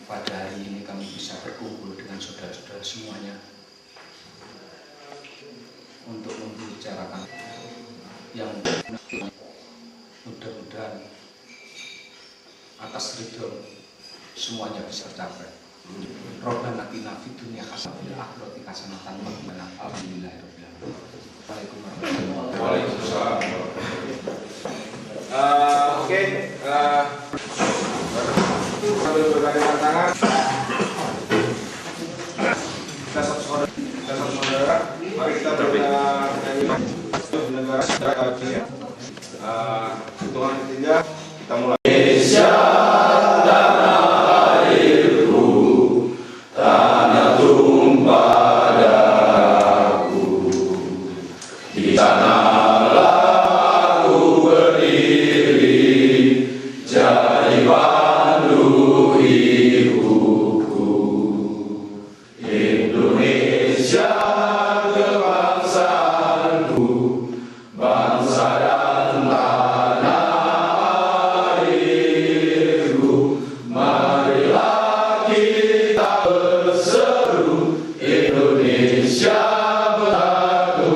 pada hari ini kami bisa berkumpul dengan saudara-saudara semuanya untuk membicarakan yang mudah-mudahan atas ridho semuanya bisa tercapai. Rabbana atina fid dunya hasanah wa fil akhirati hasanah wa qina adzabannar. Waalaikumsalam. Oke, sambil bergandengan tangan, kita satu saudara, mari kita bernyanyi negara bahagia. Hitungan ketiga, kita mulai. Indonesia tanah airku, tanah tumpah darahku, di sanalah aku berdiri, jadi pandu hidupku. Indonesia kebangsaanku, bangsa dan tanah airku. Marilah kita berseru, Indonesia bersatu.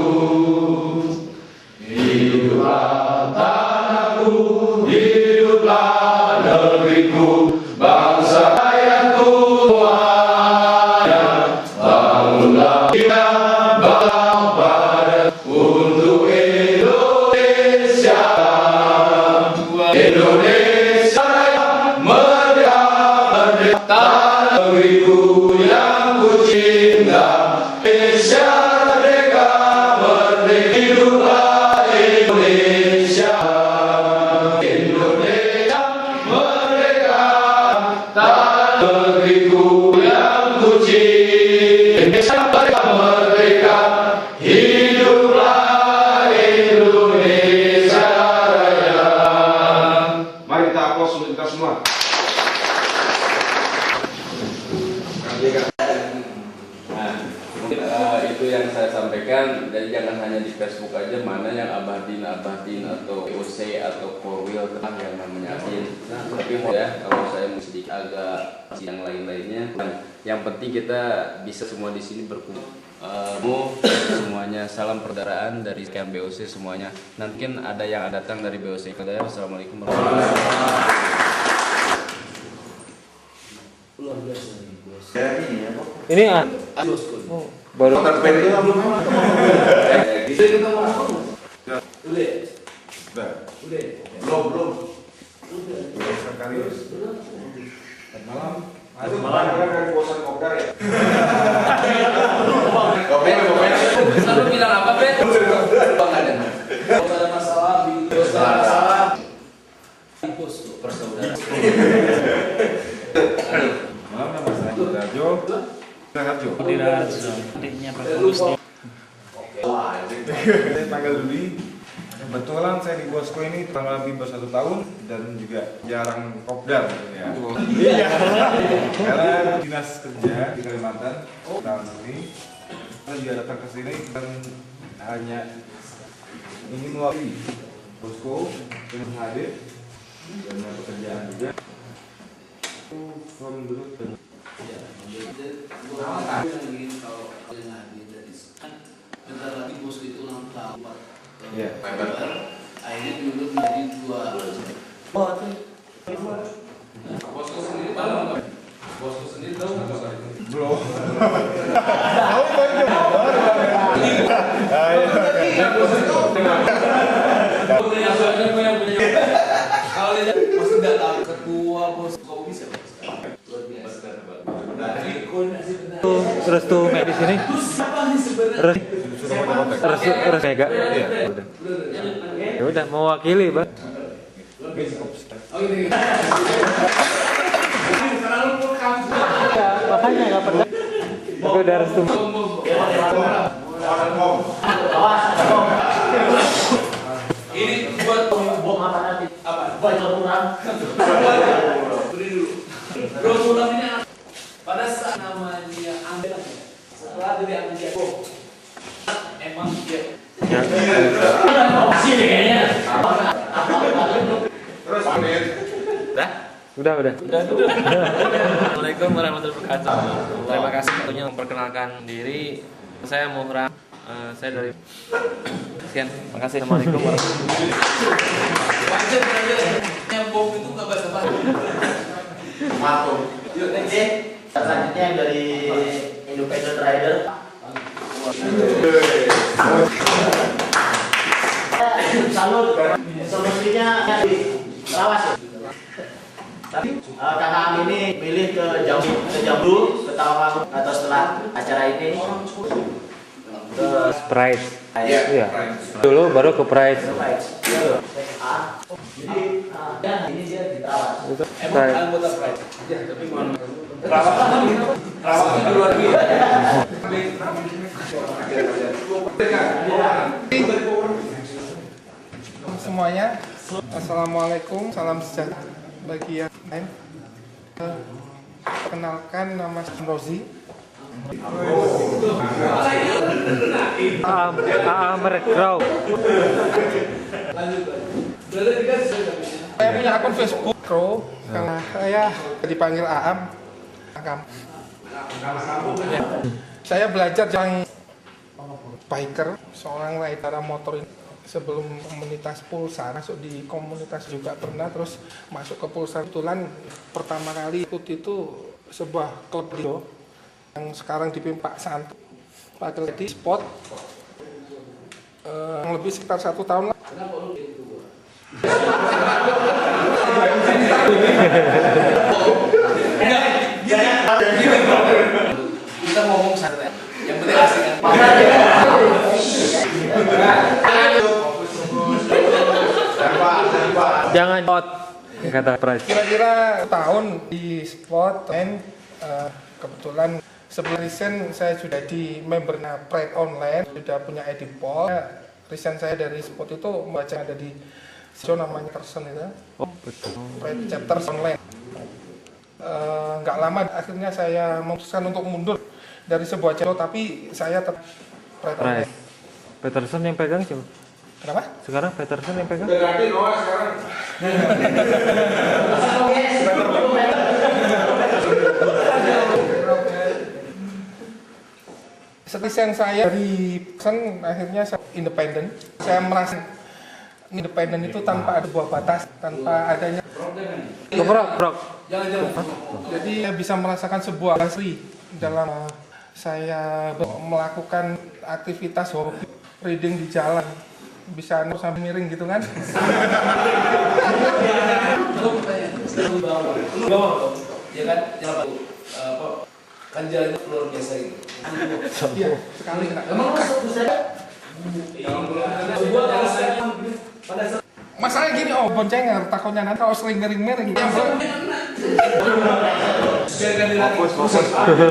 Hiduplah tanahku, hiduplah negeriku, bangsa rakyatku semuanya. Bangunlah kita pada untuk Indonesia. Indonesia merdeka, merdeka, tanah negeriku yang ku cinta. Indonesia merdeka, merdeka, hiduplah Indonesia. Indonesia merdeka, tanah negeriku yang ku cinta. Indonesia merdeka, merdeka, hiduplah Indonesia Raya. Mari kita aplaus untuk kita semua. Nah, mungkin itu yang saya sampaikan. Jadi jangan hanya di Facebook aja mana yang Abadin atau OC atau Korwil tentang yang namanya Adin. Tapi ya kalau saya mesti agak yang lain-lainnya. Yang penting kita bisa semua di sini berkumpul. Semuanya salam persaudaraan dari sekian BOC semuanya. Nanti mungkin ada yang datang dari BOC. Assalamualaikum warahmatullahi wabarakatuh. Ini baru Belum. Sekaligus. Malam. Kan bosan kopdar ya. Selalu bilang apa, Ben? Bang ada. Kalau ada masalah, persaudaraan. Malam nama saya Rajo. adiknya Pak Gusti. Saya panggil Duli. Kebetulan saya di Bosco ini kurang lebih ber1 tahun dan juga jarang kopdar ya. Iya. Karena dinas kerja di Kalimantan tahun ini, saya juga datang ke sini dan hanya ingin mewakili Bosco dengan hadir dan pekerjaan juga. From dulu dan kalau kalian hadir dari bentar lagi bos itu ulang tahun 4 Iya. akhirnya dulu menjadi 2. Bosku sendiri tahu nggak? Bosku sendiri tahu nggak soal itu? belum. Kalau dia masih nggak tahu ketua bos kok bisa luar biasa. Terus tuh Mek di sini. Siapa nih sebenarnya? Terus Mega. Ya udah mewakili, Pak. Oh ini. Terlalu pulkam. Makanya enggak pernah. Tapi udah restu. Ini buat bom apa nanti? Apa? Banyak kurang. Beri dulu. Bro pulang ini pada saat namanya ambil setelah dari ambil dia emang dia sini kayaknya Terus menit. Dah? Udah. Assalamualaikum warahmatullahi wabarakatuh. Terima kasih waktunya memperkenalkan diri. Saya Muhram. Saya dari sekian. Terima kasih. Assalamualaikum warahmatullahi wabarakatuh. Wajar yang bom itu nggak bahasa-bahasa. Maaf. Yuk next. Selanjutnya yang dari Independent Rider. Salut. Semestinya di Lawas. Tapi kakak ini milih ke Jambu, ke Tawang atau setelah acara ini ke Pride. Iya. Dulu baru ke Pride. Jadi ini dia di Tawang. Itu Emang Pride. anggota Pride. Ya, tapi mau Rawat luar semuanya, assalamualaikum, salam sejahtera bagi yang lain. Perkenalkan, nama saya Rozi. Merekrau. Saya punya akun Facebook Pro, karena saya dipanggil Aam. Saya belajar yang biker, seorang rider motor ini. Sebelum komunitas Pulsar, masuk di komunitas juga pernah, terus masuk ke Pulsar. Kebetulan pertama kali ikut itu sebuah klub di yang sekarang dipimpin Pak Santo, Pak Keledi Sport, lebih sekitar 1 tahun lah. kita ngomong santai. Yang penting asik kan. Jangan out, kata Pride. Kira-kira tahun di sport dan kebetulan sebelum resign saya sudah di membernya Pride Online, sudah punya ID Pol. Resign saya dari sport itu membaca ada di show namanya Person itu. Oh, betul. Pride Chapters Online. Nggak lama akhirnya saya memutuskan untuk mundur dari sebuah channel, tapi saya tetap Pride Online. Peterson yang pegang siapa? Kenapa? Sekarang Peterson yang pegang? Berarti Noah sekarang. Setelah saya dari Peterson, akhirnya saya independen. Saya merasa independen itu tanpa ada sebuah batas, tanpa adanya. Keprok. Jadi saya bisa merasakan sebuah asli dalam saya melakukan aktivitas hobi reading di jalan, bisa sambil miring gitu kan. Lu bawa, ya kan? Kan jalannya luar biasa gitu. Iya, sekali kena. Emang Masalahnya gini, boncengan takutnya nanti kalau sering miring-miring.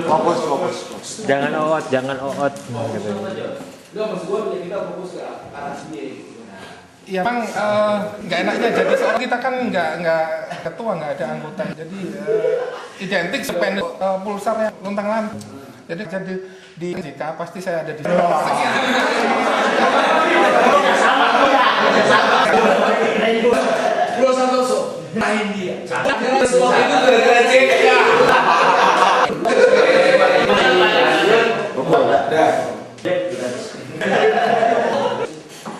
Fokus. Jangan out. Udah maksud gua kita fokus ke arah sini. Ya memang nggak enaknya jadi seorang kita kan nggak ketua, nggak ada anggota, jadi identik sependek pulsarnya luntang lantung. Jadi di jika pasti saya ada di sini. Bro Santoso, main dia. Semua itu gara-gara JK.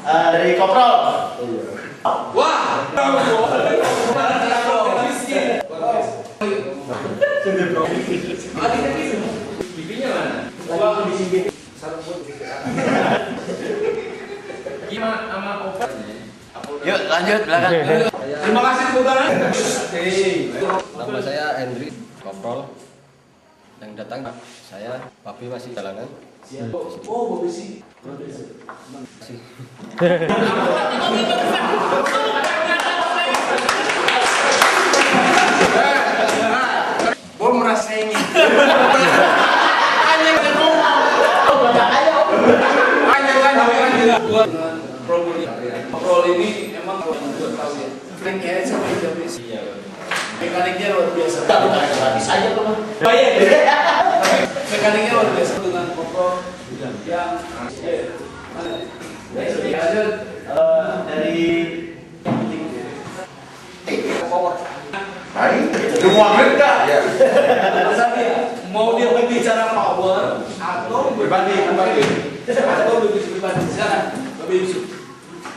Dari Koprol. Wah, bibinya mana? Gimana sama obat? Yuk lanjut belakang. Terima kasih tepuk tangan. Nama saya Hendri Koprol. Yang datang saya Papi masih jalanan. Oh, Bobi sih. Gue merasa ingin. Koprol ini emang tahu ya. Frank ya sama Indonesia. Iya. Mekaniknya luar biasa. Habis aja kamu. Bayar. Mekaniknya luar biasa dengan Koprol yang lanjut Dari power. Hari Mau dia berbicara power atau Berbagi. Silakan, Bapak Yusuf.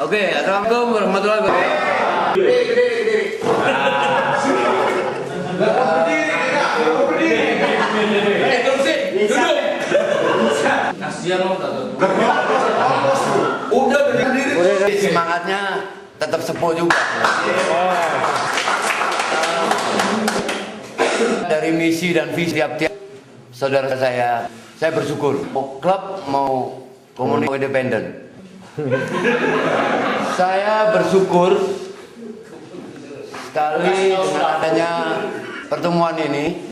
Oke, assalamualaikum warahmatullahi wabarakatuh. Berdiri. Duduk. Kasihan lo tak tuh. Udah berdiri. Semangatnya tetap sepuh juga. Dari misi dan visi tiap-tiap saudara saya bersyukur. Klub mau komunitas independen. Saya bersyukur sekali dengan adanya pertemuan ini.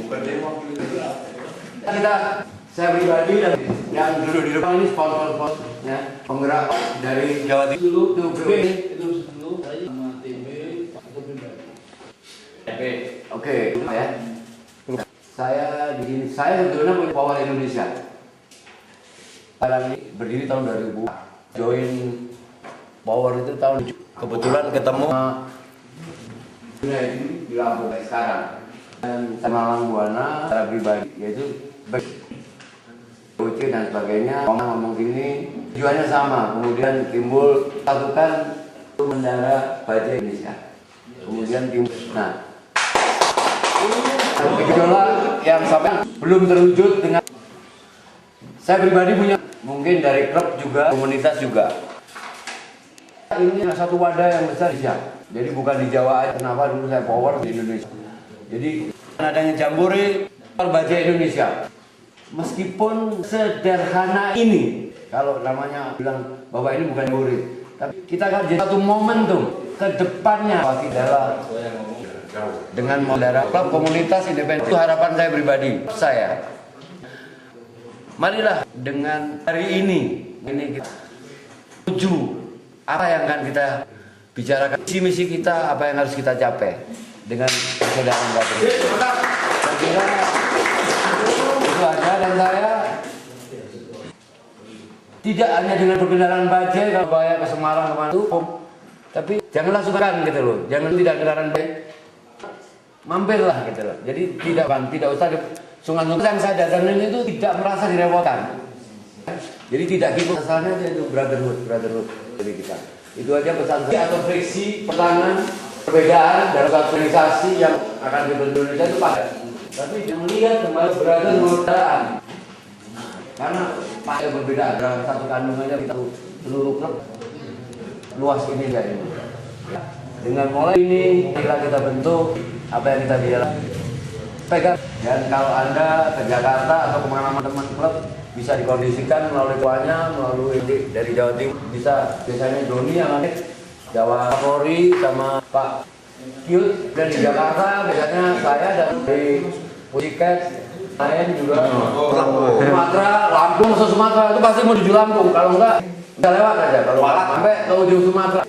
Saya pribadi dan yang duduk di depan ini sponsor ya, penggerak dari Jawa Timur Oke, ya. Saya di sini, saya sebetulnya punya Power Indonesia. Sekarang ini berdiri tahun 2000. Join Power itu tahun kebetulan ketemu di Lampung sekarang. Dan Malang Buana secara pribadi yaitu OC dan sebagainya ngomong gini tujuannya sama, kemudian timbul satukan Bendera Bajai Indonesia, kemudian timbul gejolak yang sampai belum terwujud dengan saya pribadi punya mungkin dari klub juga komunitas juga ini satu wadah yang besar jadi bukan di Jawa aja. Kenapa dulu saya Power di Indonesia, jadi adanya Jambore Bajai Indonesia. Meskipun sederhana ini, kalau namanya bilang bahwa ini bukan Jambore, tapi kita akan jadi satu momentum ke depannya adalah dengan modal klub komunitas independen. Itu harapan saya pribadi. Marilah dengan hari ini kita tuju apa yang akan kita bicarakan, misi kita apa yang harus kita capai dengan persaudaraan batin. Saya kira itu aja, dan saya tidak hanya dengan berkendaraan bajai kalau saya ke Semarang kemana itu, tapi janganlah sukakan gitu loh, jangan tidak kendaraan bajai, mampirlah gitu loh. Jadi tidak usah sungai-sungai yang saya datangin itu tidak merasa direpotkan. Jadi tidak gitu, asalnya itu brotherhood dari kita. Itu aja pesan saya. Atau friksi, pertangan, perbedaan dalam satu organisasi yang akan dibentuk Indonesia itu pada. Tapi yang lihat kembali brotherhood karena ada perbedaan dalam satu kandungannya kita seluruh klub luas ini ya ini. Dengan mulai ini kita bentuk apa yang kita bilang pegang. Dan kalau Anda ke Jakarta atau kemana-mana teman klub bisa dikondisikan melalui kuahnya, melalui dari Jawa Timur bisa biasanya Doni yang ada Jawa Kapolri sama Pak Kyut, dan di Jakarta biasanya saya dari Pujiket lain juga Sumatera, Lampung, Sumatera itu pasti menuju Lampung, kalau enggak bisa lewat aja, kalau sampai ke ujung Sumatera.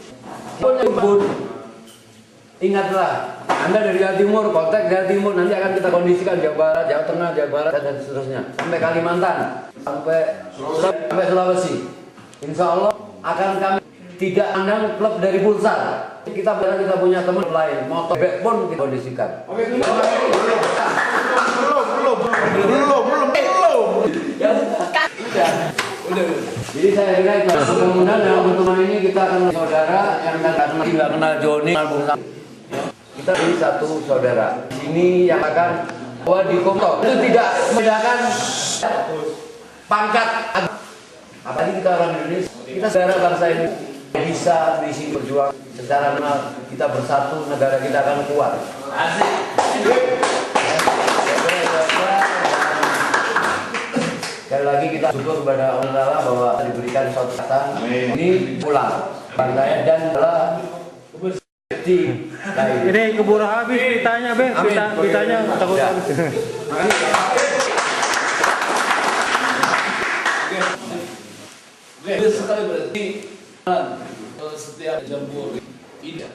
Ingatlah, Anda dari Jawa Timur, kontak Jawa Timur, nanti akan kita kondisikan Jawa Barat, Jawa Tengah, Jawa Barat, dan seterusnya. Sampai Kalimantan, sampai Sulawesi. Insya Allah akan kami tidak pandang klub dari Pulsar. Kita punya teman lain, motor bebek pun kita kondisikan. Belum. Ya udah. Jadi saya kira itu. Mudah-mudahan dalam pertemuan ini kita akan saudara yang tidak kenal Joni, Bung Sam. Kita ini satu saudara. Ini yang akan bahwa di Komtok itu tidak membedakan pangkat. Apalagi kita orang Indonesia, kita saudara bangsa ini bisa di sini berjuang secara nasional, kita bersatu, negara kita akan kuat. Asik. Sekali lagi kita syukur kepada Allah bahwa diberikan suatu kesempatan ini pulang bangsa dan adalah ini keburu habis ditanya, Bang. Ditanya takut habis. Oke, sekali berarti setiap Jambore ini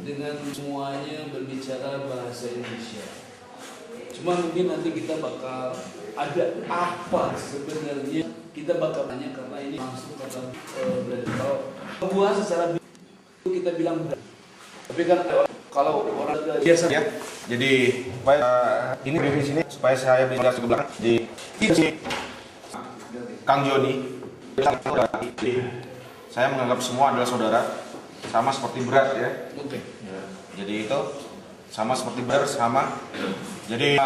dengan semuanya berbicara bahasa Indonesia. Cuma mungkin nanti kita bakal ada apa sebenarnya, kita bakal tanya karena ini langsung kata berarti kalau buah secara kita bilang berarti. Tapi kan Kalau orang biasa Ya, jadi supaya ini di sini supaya saya bisa ke belakang di sini Kang Joni. Saya menganggap semua adalah saudara, sama seperti berat ya. Oke. Jadi itu sama seperti berat sama. Jadi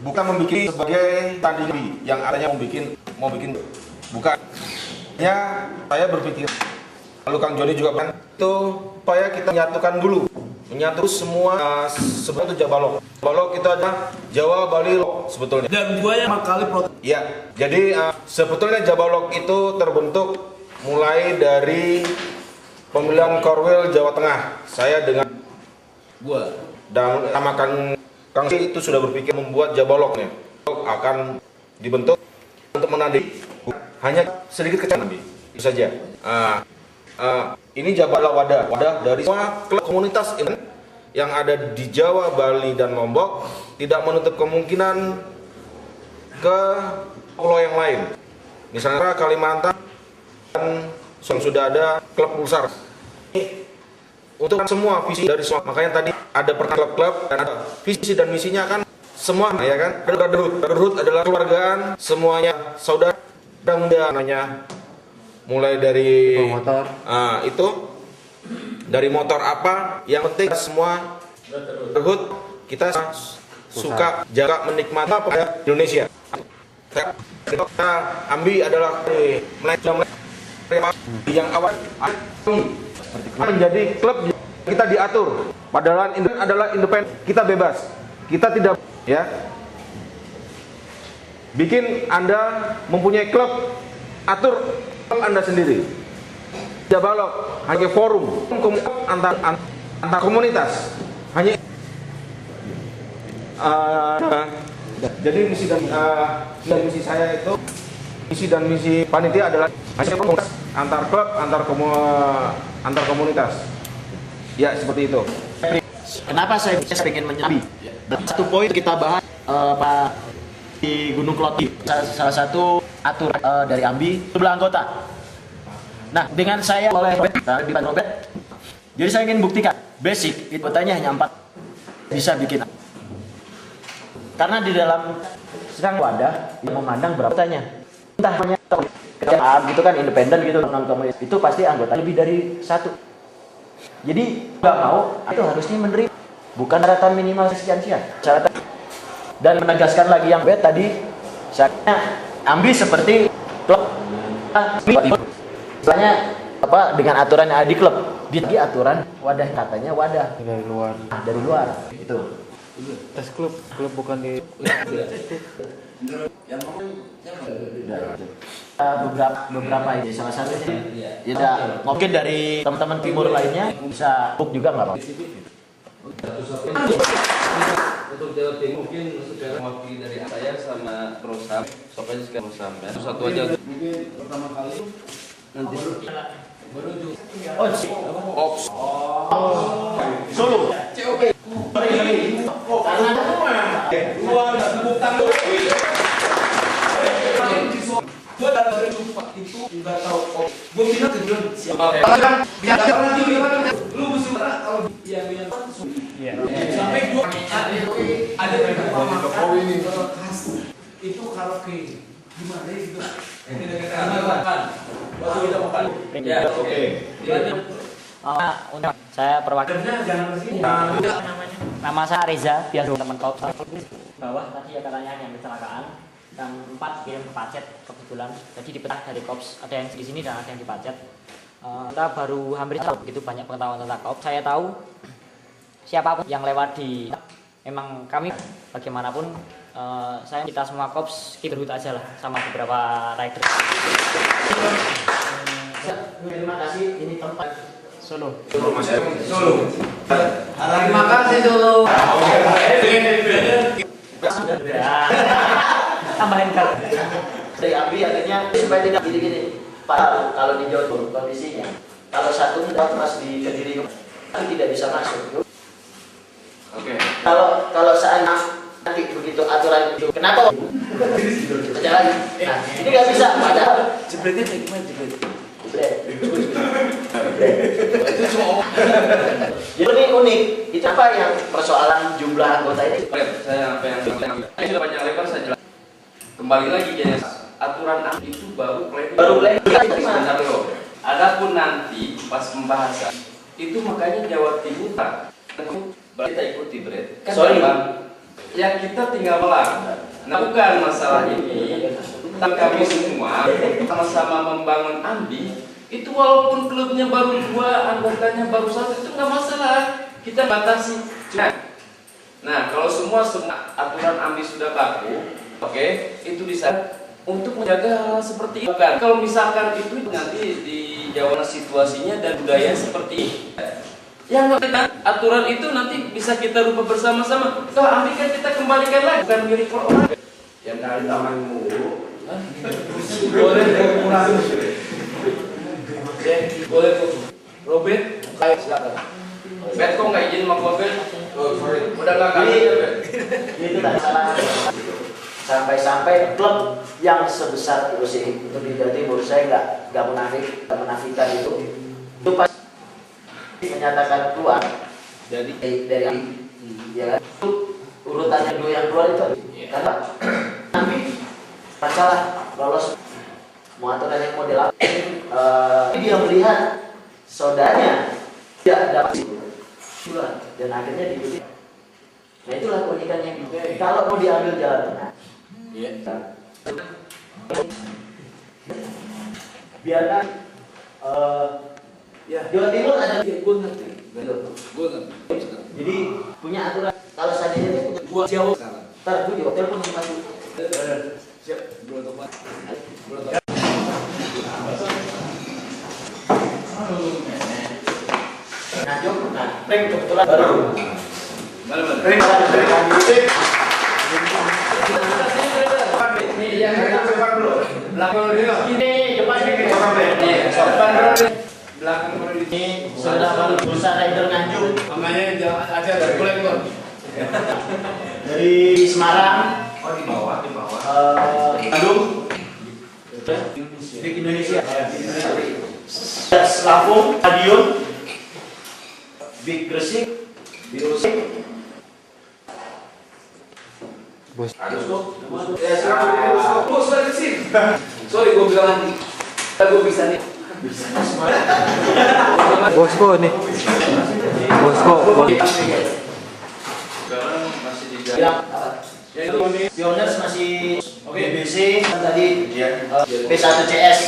bukan membuat sebagai tandingan yang adanya mau bikin bukan. Ya, saya berpikir lalu Kang Joni juga kan itu supaya kita menyatukan dulu. Menyatu semua sebetulnya itu Jabalok. Jabalok itu ada Jawa, Bali, Lok sebetulnya. Dan gua yang kali protes. Ya, jadi sebetulnya Jabalok itu terbentuk mulai dari pemilihan Korwil Jawa Tengah. Saya dengan Gua dan namakan Kang itu sudah berpikir membuat Jabaloknya akan dibentuk untuk menanding hanya sedikit kecil nanti itu saja. Ini Jabalok wadah dari semua klub komunitas yang ada di Jawa, Bali dan Lombok, tidak menutup kemungkinan ke pulau yang lain. Misalnya Kalimantan dan sudah ada klub Pulsar. Untuk semua visi dari semua, makanya tadi ada klub-klub dan ada visi dan misinya kan semua ya kan. Brotherhood adalah keluargaan, semuanya saudara muda namanya. Mulai dari motor. Itu dari motor apa yang penting semua brotherhood kita suka jaga menikmati apa ya Indonesia. Kita Ambi adalah yang awal menjadi klub kita diatur. Padahal adalah independen, kita bebas, kita tidak ya. Bikin Anda mempunyai klub, atur Anda sendiri. Jabalok hanya forum antar komunitas hanya. Jadi misi dan misi saya itu, misi dan misi panitia adalah hanya komunitas antar klub, antar komunitas. Ya seperti itu. Kenapa saya ingin menyambi? Satu poin kita bahas Pak di Gunung Kloti, salah satu aturan dari Ambi jumlah anggota. Nah, dengan saya oleh Robert, jadi saya ingin buktikan basic itu anggotanya hanya 4 bisa bikin. Karena di dalam sekarang wadah yang memandang berapa anggotanya. Entah hanya kerjaan gitu kan independen gitu itu pasti anggota lebih dari 1. Jadi nggak mau itu harusnya menerima bukan syaratan minimal sekian-sekian. Syaratan dan menegaskan lagi yang tadi saya Ambi seperti klub istilahnya apa dengan aturan yang ada di klub di aturan wadah katanya wadah dari luar itu tes klub bukan di beberapa ini salah satunya ya mungkin dari teman-teman timur lainnya bisa book juga nggak apa-apa. Untuk Jawa Timur mungkin sekarang wakil dari saya sama Rosam, sopanya sekarang Rosam ya. Satu aja. Mungkin pertama kali nanti baru Ops. Solo. COP. Karena luar bukan gua dari lupa itu enggak tahu kok. Gua bilang ke dia siapa. Biar lu mesti marah kalau yang sampai gua ada beberapa ini itu karaoke gimana itu makan waktu kita makan ya oke untuk saya perwakilan nama saya Reza biasa teman kau bawah tadi ya katanya yang kecelakaan dan 4 kirim ke Pacet kebetulan jadi dipecah dari Kops ada yang di sini dan ada yang di Pacet. Kita baru hampir tahu begitu banyak pengetahuan tentang Kops. Saya tahu siapapun yang lewat di memang kami bagaimanapun kita semua Kops keep aja lah sama beberapa rider. Terima kasih ini tempat Solo. Terima kasih Solo. Tambahin kan dari Abi akhirnya supaya tidak gini-gini Pak kalau di Jawa Timur kondisinya kalau satu tidak mas di Kediri tapi tidak bisa masuk. Kalau seandainya nanti begitu aturan itu kenapa kerja lagi nah ini nggak bisa padahal jebretnya kayak gimana jebret Itu cuma Jadi unik. Itu apa yang persoalan jumlah anggota ini? Saya apa yang sudah banyak lebar saya jelas. Kembali lagi ya, aturan itu baru planning. Sebentar loh. Adapun nanti pas pembahasan itu makanya Jawa Timur kita ikuti kan sorry Bang. Ya kita tinggal melang. Nah bukan masalah ini. Kami semua sama-sama membangun AMBI. Itu walaupun klubnya baru 2, anggotanya baru 1 itu nggak masalah. Kita batasi. Nah kalau semua aturan AMBI sudah baku, oke, itu bisa untuk menjaga hal seperti itu. Kalau misalkan itu nanti dijawab situasinya dan budaya seperti ini, yang aturan itu nanti bisa kita rubah bersama-sama. Toh AMBI kan kita kembalikan lagi, bukan milik orang. Yang dari taman mulu. boleh kurang. Boleh tuh. Robert, silakan. Bet kok nggak izin sama gua Bet? Oh, sorry. Udah nggak kali ya Bet? Itu tadi sampai klub yang sebesar IOC untuk di Jawa Timur, saya nggak menafikan itu pas menyatakan keluar dari ya kan, urutannya dulu yang keluar itu karena nanti masalah lolos mau aturan yang model dia melihat saudaranya tidak dapat keluar dan akhirnya diikuti. Nah itulah keunikan yang kalau mau diambil jalan tengah. Biarkan Jawa Timur ada gue ngerti. Jadi punya aturan kalau seandainya itu Gua jauh sekarang. ntar gue di hotel pun masih Siap, belum tepat. Najong, nah, Pring kebetulan baru. Pring ini depan Belakang ini sudah baru Bursa Rider Nganjuk. namanya jangan aja dari kolektor. Dari Semarang. Oh, di bawah. Bandung. Di Indonesia. Lampung, Madiun, Big Gresik, Biosik. Bos. Aduh, kok. Ya, silakan. Bos, sudah di sini. Sorry, gue bilang nanti. Gue bisa nih. Bosko nih. Bosko. Sekarang masih di Bilang apa? Yaitu Pioners masih BBC tadi P1CS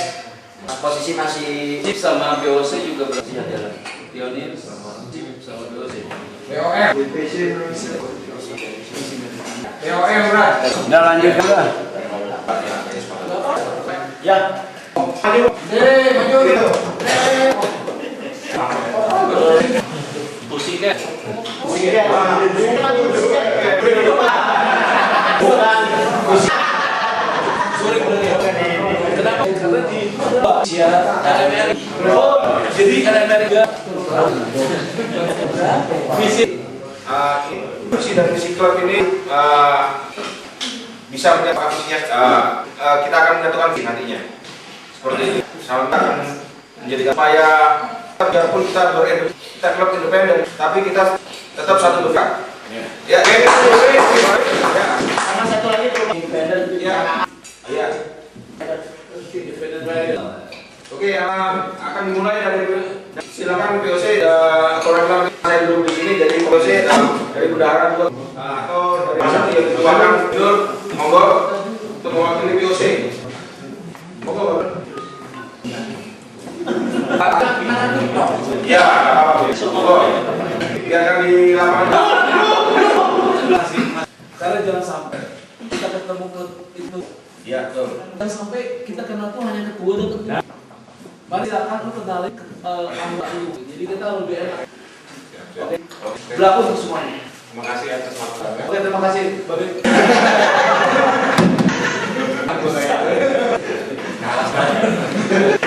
posisi masih Chip sama BOC juga berarti jalan. Pionir sama Chip sama BOC. POM. POM, Bro. Udah lanjut kan? ya Maju gitu. Pusingnya. Kenapa? Karena di LMR. Jadi LMR juga misi Dan misi klub ini bisa mencapai visinya. Kita akan menentukan nantinya. Seperti ini. Misalnya akan menjadikan upaya biarpun kita klub independen, tapi kita tetap satu bergerak. Ya, sama satu lagi belum independen ya. Oke, akan dimulai dari silakan POC koordinator saya dulu di sini dari POC dari bendahara juga atau dari masa yang dituakan jujur monggo untuk mewakili POC. Monggo. Ya, apa-apa. Monggo. Biarkan di lapangan. karena jangan sampai kita ketemu ke itu. Ya, betul. Jangan sampai kita kenal tuh hanya ketua dan ketua. Mari silakan lu kenalin anggota lu. Jadi kita lebih enak. Berlaku untuk semuanya. Terima kasih atas waktunya. Oke, terima kasih.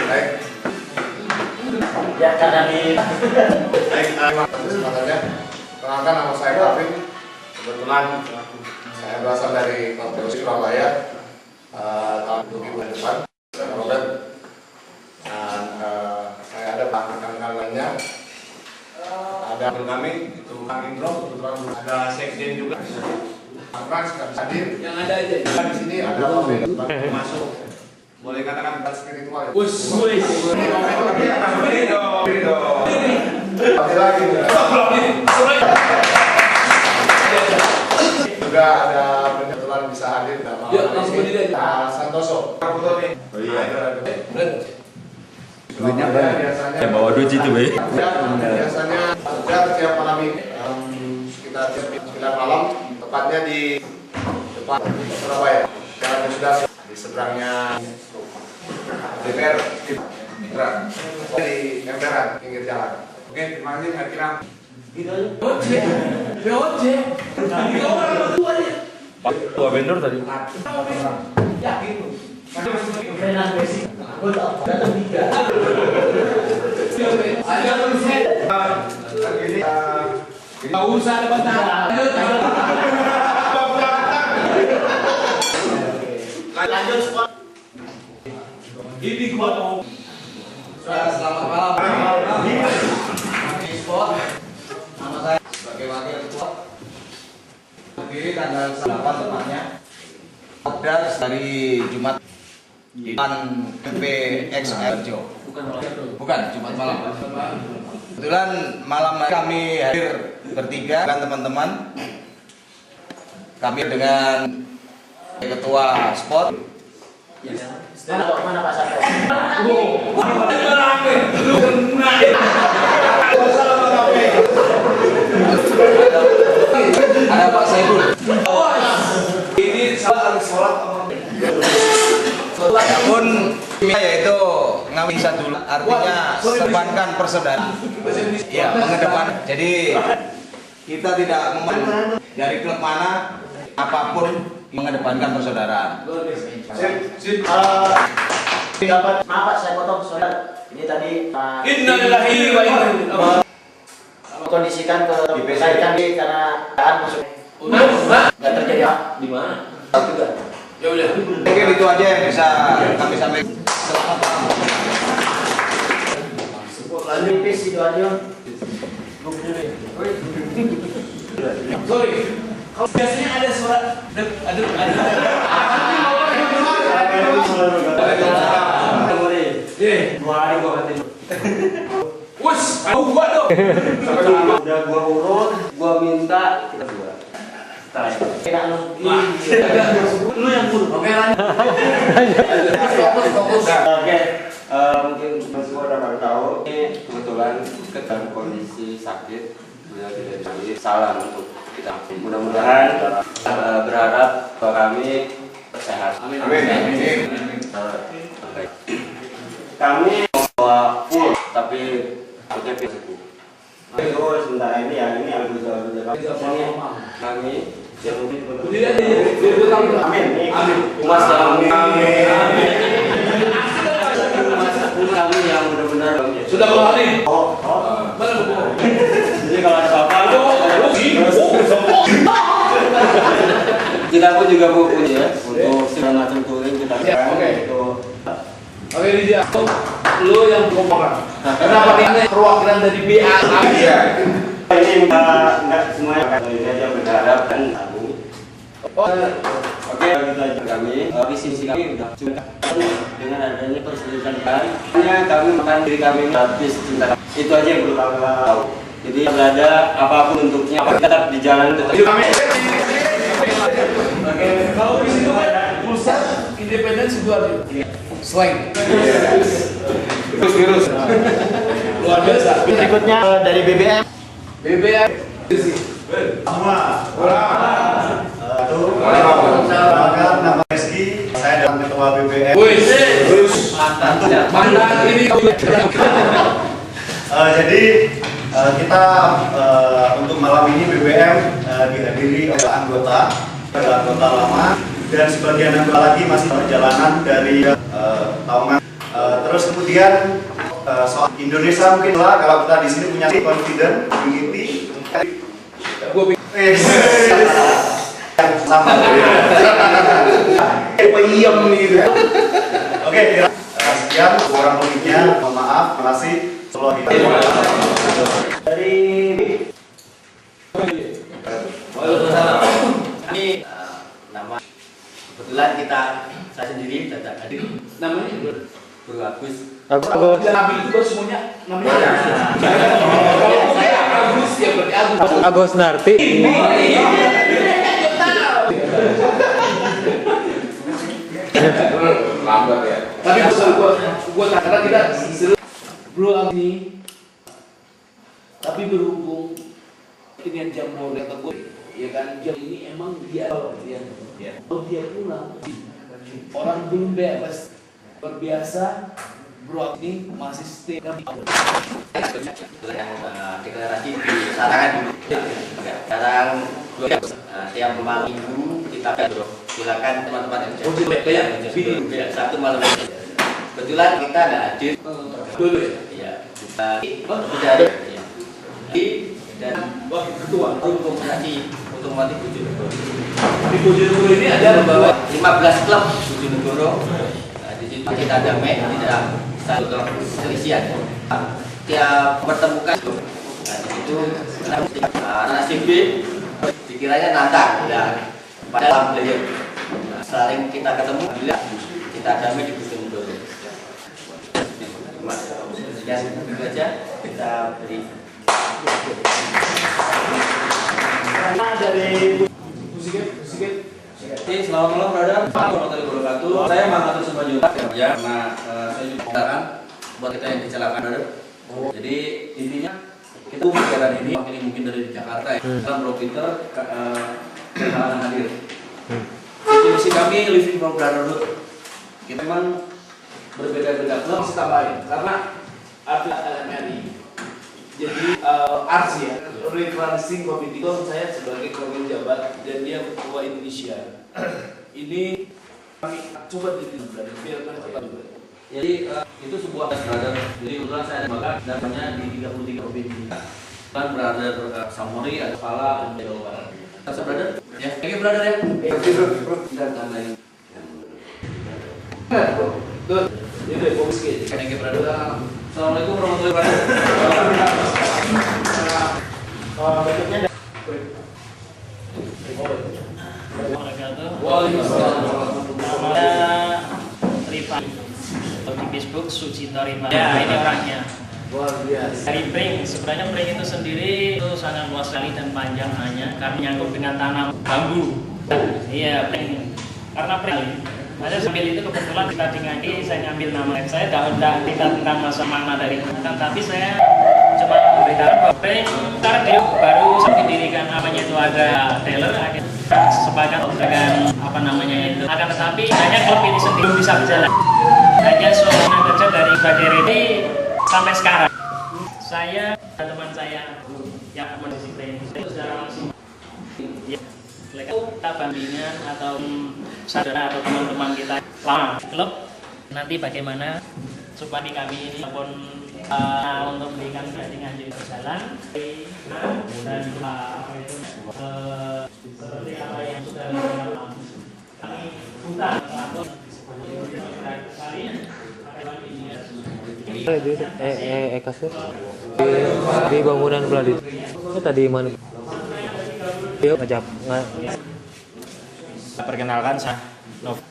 Baik. ya karena di Baik, kesempatannya. Perkenalkan nama saya Kavin. Kebetulan saya berasal dari KPU Surabaya tahun 2000 depan. Robert. Dan ada kami itu Kang Indro, kebetulan ada sekjen juga. Frans nggak bisa hadir. Yang ada aja. Di sini ada Robert masuk. Boleh katakan bukan spiritual ya. Lagi. Juga ada kebetulan bisa hadir dalam Santoso. Oh iya. Duitnya banyak. Biasanya Bawa duit itu, Bay. Biasanya setiap malam ini sekitar jam 9 malam, tepatnya di depan Surabaya. Dan sudah di seberangnya DPR di emperan pinggir jalan. Oke, terima kasih Mbak Kiram. BOJ. Tua vendor tadi. Yakin. Nggak usah ada bantahan. Lanjut spot. Ini gua mau. Selamat malam. Di spot. Nama saya sebagai wakil ketua. Berdiri tanggal 8 tepatnya. Kopdar dari Jumat di depan PPXR. Bukan, Jumat malam. Kebetulan malam hari kami hadir bertiga dan teman-teman. Kami dengan ketua spot. Mana Pak Sato? Ada Pak Saiful. Ini salah sholat. Adapun yaitu ngawin satu artinya serbankan persaudaraan. Ya, mengedepan. Jadi kita tidak memandang dari klub mana apapun mengedepankan persaudaraan. Maaf Pak, saya potong soalnya ini tadi Innalillahi wa inna ilaihi raji'un. kondisikan ke kaitkan karena masuk nggak terjadi di mana juga. Ya udah. Mungkin itu aja yang bisa kami sampaikan. Selamat malam. Lanjut pis itu aja. Sorry. Kalau biasanya ada suara ada. Wus, gua dong. Udah gua urut, gua minta kita dua. Lu yang urut. Oke, Mungkin semua udah pada tahu ini kebetulan dalam kondisi sakit, beliau tidak bisa salam untuk kita. Mudah-mudahan berharap bahwa kami sehat. Amin. Kami membawa full tapi harusnya fisik. Itu sebentar ini ya ini yang kami yang mungkin amin. Mas kami yang benar-benar Sudah kemarin. Mana buku? Jadi kalau ada apa-apa, kita pun juga punya untuk segala macam touring kita. Oke. Oke Rizya, lu yang ngomong. Kenapa ini perwakilan dari BA? Iya. Ini enggak semuanya ini aja berharap dan kami. Oke, kita kami visi kami sudah cukup dengan adanya perselisihan hanya kami makan diri kami gratis cinta. Itu aja yang perlu kami tahu. Jadi berada apapun bentuknya, apa tetap di jalan tetap. Oke, kalau di situ kan pusat independen Sidoarjo. Slang. Virus. Luar biasa. berikutnya dari BBM. BBM. Nama Reski, saya dan ketua BBM. Mantan ini. Jadi kita untuk malam ini BBM dihadiri oleh anggota lama dan sebagian anggota lagi masih perjalanan dari Taungan. Terus kemudian soal Indonesia mungkin lah kalau kita di sini punya confident, unity. Sama. Peyem gitu. Oke, sekian kurang lebihnya. Mohon maaf, terima kasih. Dari kebetulan saya sendiri tidak hadir. Namanya Bro Agus. Nabi itu kan semuanya namanya saya Agus ya, berarti Agus. Agus Narti. Lambat ya. Tapi gua karena kita seru Bro ini, tapi berhubung dengan jam boleh atau gue, ya kan jam ini emang dia kalau dia pulang orang belum bebas berbiasa. Bro ini masih stay yang deklarasi disarankan dulu. Sekarang tiap malam minggu kita silakan teman-teman yang satu malam kebetulan kita nggak hadir dulu ya kita tidak ada dan wakil ketua komunikasi otomatis Bojonegoro. Di Bojonegoro ini ada membawa 15 klub Bojonegoro. Di situ kita damai, tidak satu selisian. Tiap pertemukan itu nasib dikiranya nantang dan pada player saling kita ketemu bila kita damai di Bojonegoro. Sekian itu aja kita beri. Dari Musikit. Selamat malam brother. Warahmatullahi wabarakatuh. Saya Mahathir Sembajula. Ya, karena saya juga mengatakan buat kita yang kecelakaan brother. Jadi intinya kita kegiatan ini mungkin dari Jakarta ya. Kita Bro Peter kekalahan hadir. Visi kami Living for Brotherhood. Kita memang berbeda-beda klub masih tambahin karena ada LMRI. Jadi RC ya, Referencing Committee saya sebagai koordinator jabat dan dia ketua Indonesia. Ini kami coba dibiarkan cepat juga. jadi itu sebuah brother. Jadi kebetulan saya ada namanya di 33 provinsi. Kan brother Samori ada kepala Jawa Barat. Saya brother ya, oke brother ya. Dan lain. Tuh, itu fokus gitu. Oke brother. Assalamualaikum warahmatullahi wabarakatuh. Berikutnya Nama Rifa di Facebook Sucito Rifa. Ya ini orangnya. Dari Pring, sebenarnya Pring itu sendiri itu sangat luas sekali dan panjang hanya karena menyangkut dengan tanam bambu. Iya Pring, karena Pring. Saya sambil itu kebetulan kita tinggi, saya ngambil nama saya tidak cerita tentang masa makna dari hutan, tapi saya cuma memberitakan bahwa Pring sekarang dia baru didirikan namanya itu ada Taylor sebagai dengan apa namanya itu. Akan tetapi hanya klub ini sendiri belum bisa berjalan. Hanya soalnya kerja dari Badere sampai sekarang. Saya dan teman saya yang mendisiplin itu secara langsung. Ya, kita bandingan atau saudara atau teman-teman kita lama klub nanti bagaimana supaya kami ini maupun untuk memberikan jaringan di berjalan dan apa itu seperti apa yang sudah dilakukan kami hutan atau kasih di bangunan Beladit itu tadi mana? Yuk ngajak. Perkenalkan saya Nov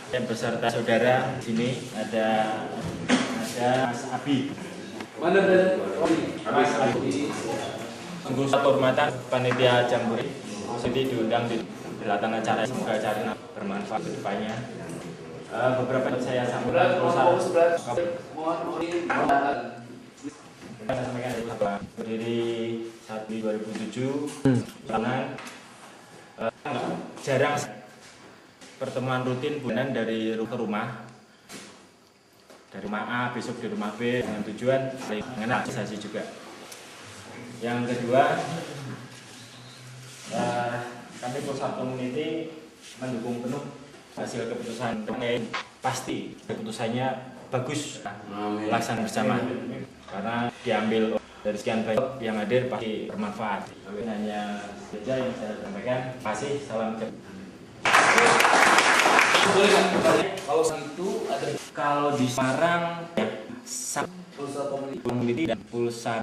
dan beserta saudara sini ada Mas Abi. Mana ada? Mas Abi. Sungguh satu hormatan panitia Jambore. Jadi diundang di belakang acara, semoga acara bermanfaat ke depannya. Beberapa saya sampaikan berdiri saat di 2007 karena jarang pertemuan rutin bulanan dari rumah A besok di rumah B dengan tujuan mengenal asosiasi juga. Yang kedua kami pusat community mendukung penuh hasil keputusan pasti keputusannya bagus laksanakan bersama karena diambil dari sekian banyak yang hadir pasti bermanfaat. Hanya saja yang saya sampaikan. Kasih salam kerja. Kalau itu ada Kalau di Semarang pulsa community dan pulsa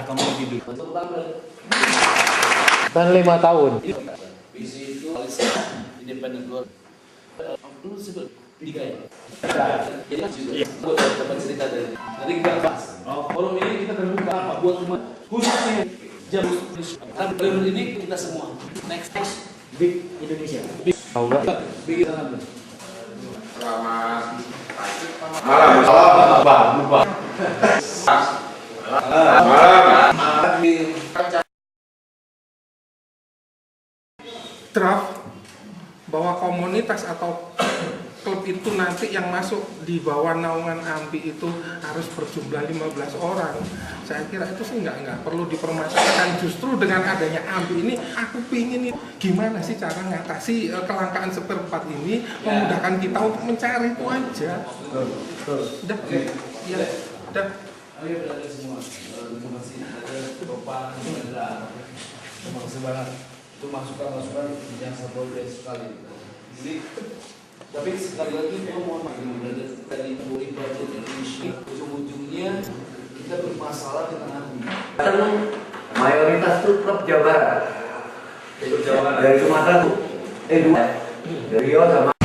community dulu. Kan 5 tahun. Visi itu independen luar. Lu sebut tiga ya? Jadi kan juga. Gue dapat cerita dari. Nanti kita bahas. Forum ini kita terbuka apa buat umat khususnya jam forum ini kita semua. Next Big Indonesia. Tahu nggak? Big Indonesia. Selamat Lupa. Draft bahwa komunitas atau klub itu nanti yang masuk di bawah naungan AMBI itu harus berjumlah 15 orang. Saya kira itu sih nggak perlu dipermasalahkan. Justru dengan adanya AMBI ini, aku pingin gimana sih cara ngatasi kelangkaan spare part ini, memudahkan kita untuk mencari itu aja. Udah, ya, udah. Ayo berada semua. Terima kasih. Ada Bapak, ada Bang Sebaran. Itu masukan-masukan yang saya boleh sekali. Jadi, tapi sekali lagi saya mohon maaf dari Polri Budget Indonesia, ujung-ujungnya kita bermasalah dengan Mayoritas itu klub Jawa Barat. Dari Sumatera tuh, dua. Dari Riau sama.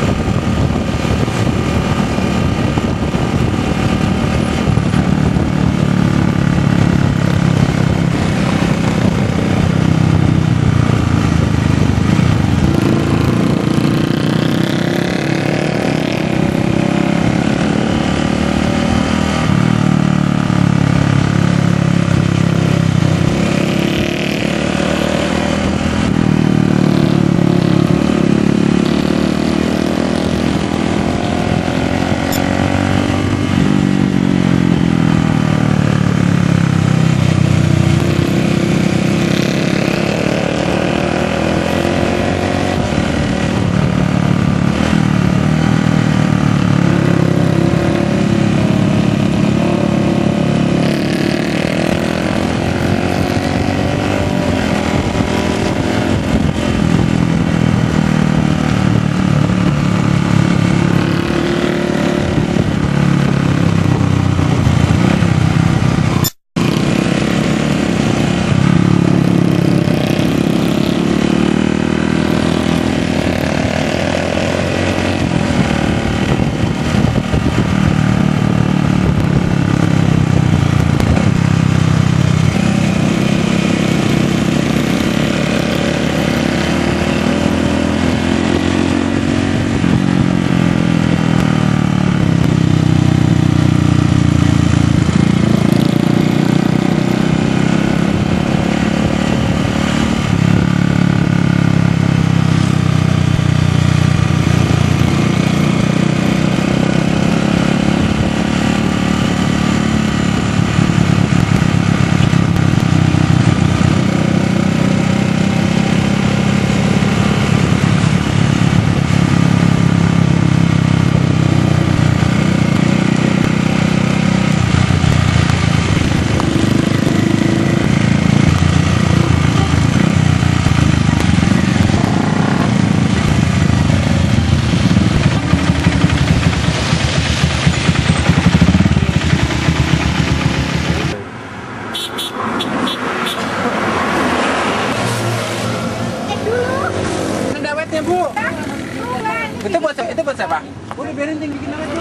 Itu buat siapa? Udah biarin tinggi bikin aja.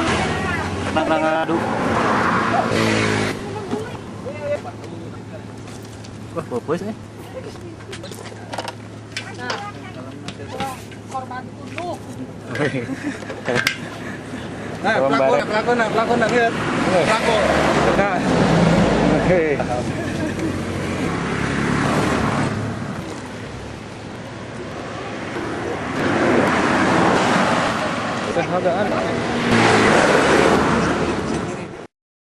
Nah, ngadu. Wah, bobos nih. Korban kuno. Nah, pelakon lihat. Pelakon. Nah. Oke. Keadaan